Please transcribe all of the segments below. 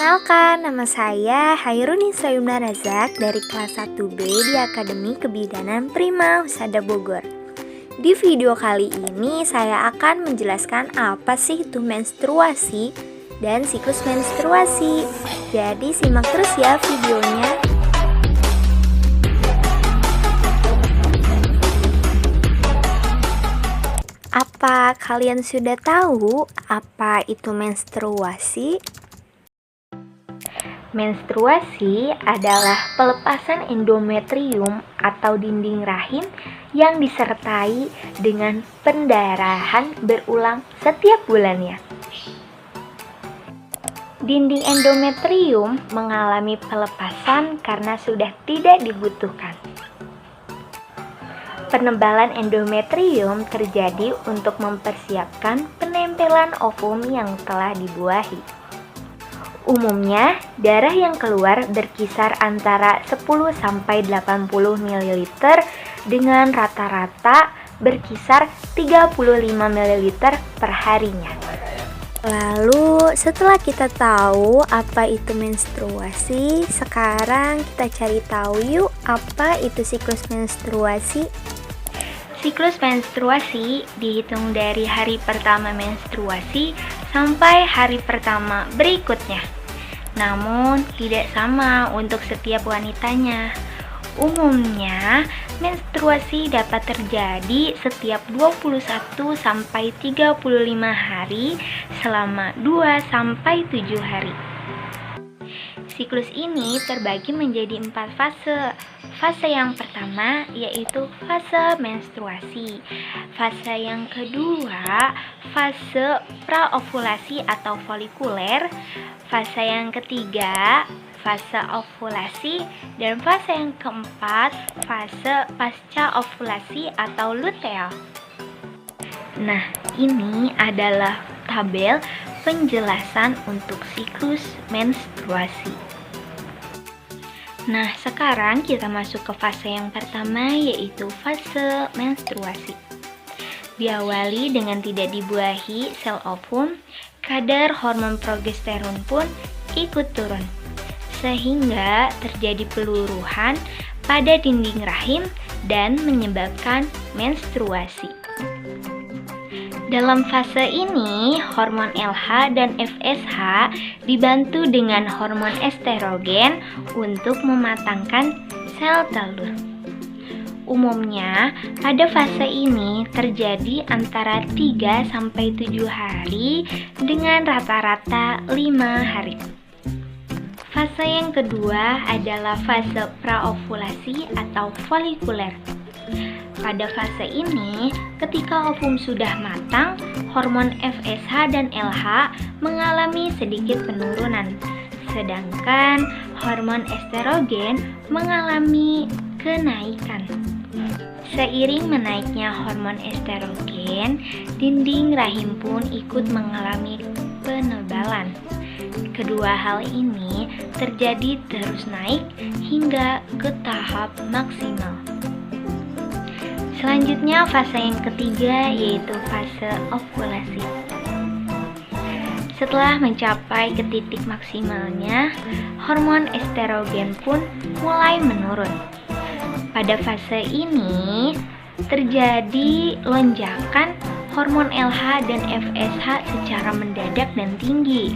Perkenalkan, nama saya Hairunisa Yumna Razak dari kelas 1B di Akademi Kebidanan Prima Husada Bogor. Di video kali ini saya akan menjelaskan apa sih itu menstruasi dan siklus menstruasi. Jadi simak terus ya videonya. Apa kalian sudah tahu apa itu menstruasi? Menstruasi adalah pelepasan endometrium atau dinding rahim yang disertai dengan pendarahan berulang setiap bulannya. Dinding endometrium mengalami pelepasan karena sudah tidak dibutuhkan. Penebalan endometrium terjadi untuk mempersiapkan penempelan ovum yang telah dibuahi. Umumnya, darah yang keluar berkisar antara 10-80 ml dengan rata-rata berkisar 35 ml per harinya. Lalu, setelah kita tahu apa itu menstruasi, sekarang kita cari tahu yuk apa itu siklus menstruasi. Siklus menstruasi dihitung dari hari pertama menstruasi sampai hari pertama berikutnya. Namun, tidak sama untuk setiap wanitanya. Umumnya, menstruasi dapat terjadi setiap 21 sampai 35 hari selama 2 sampai 7 hari. Siklus ini terbagi menjadi 4 fase. Fase yang pertama yaitu fase menstruasi. Fase yang kedua, fase praovulasi atau folikuler. Fase yang ketiga, fase ovulasi. Dan fase yang keempat, fase pasca ovulasi atau luteal. Nah, ini adalah tabel penjelasan untuk siklus menstruasi. Nah, sekarang kita masuk ke fase yang pertama yaitu fase menstruasi. Diawali dengan tidak dibuahi sel ovum, kadar hormon progesteron pun ikut turun, sehingga terjadi peluruhan pada dinding rahim dan menyebabkan menstruasi. Dalam fase ini, hormon LH dan FSH dibantu dengan hormon estrogen untuk mematangkan sel telur. Umumnya, pada fase ini terjadi antara 3-7 hari dengan rata-rata 5 hari. Fase yang kedua adalah fase praovulasi atau folikuler. Pada fase ini, ketika ovum sudah matang, hormon FSH dan LH mengalami sedikit penurunan, sedangkan hormon estrogen mengalami kenaikan. Seiring menaiknya hormon estrogen, dinding rahim pun ikut mengalami penebalan. Kedua hal ini terjadi terus naik hingga ke tahap maksimal. Selanjutnya fase yang ketiga yaitu fase ovulasi. Setelah mencapai ke titik maksimalnya, hormon estrogen pun mulai menurun. Pada fase ini terjadi lonjakan hormon LH dan FSH secara mendadak dan tinggi.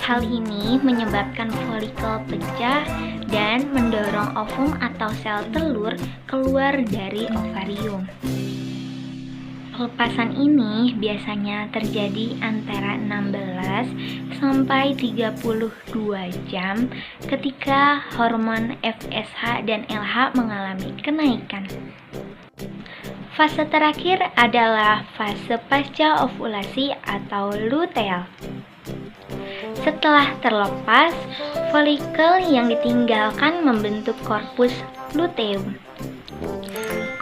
Hal ini menyebabkan folikel pecah dan mendorong ovum atau sel telur keluar dari ovarium. Pelepasan ini biasanya terjadi antara 16 sampai 32 jam ketika hormon FSH dan LH mengalami kenaikan. Fase terakhir adalah fase pasca ovulasi atau luteal. Setelah terlepas, folikel yang ditinggalkan membentuk korpus luteum.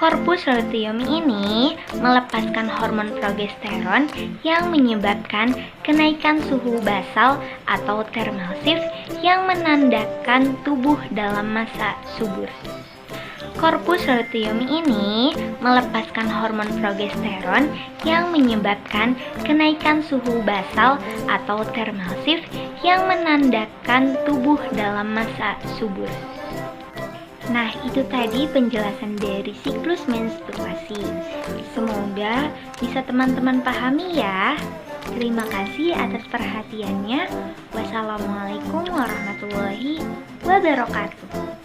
Korpus luteum ini melepaskan hormon progesteron yang menyebabkan kenaikan suhu basal atau thermal shift yang menandakan tubuh dalam masa subur. Corpus luteum ini melepaskan hormon progesteron yang menyebabkan kenaikan suhu basal atau thermal shift yang menandakan tubuh dalam masa subur. Nah, itu tadi penjelasan dari siklus menstruasi. Semoga bisa teman-teman pahami ya. Terima kasih atas perhatiannya. Wassalamualaikum warahmatullahi wabarakatuh.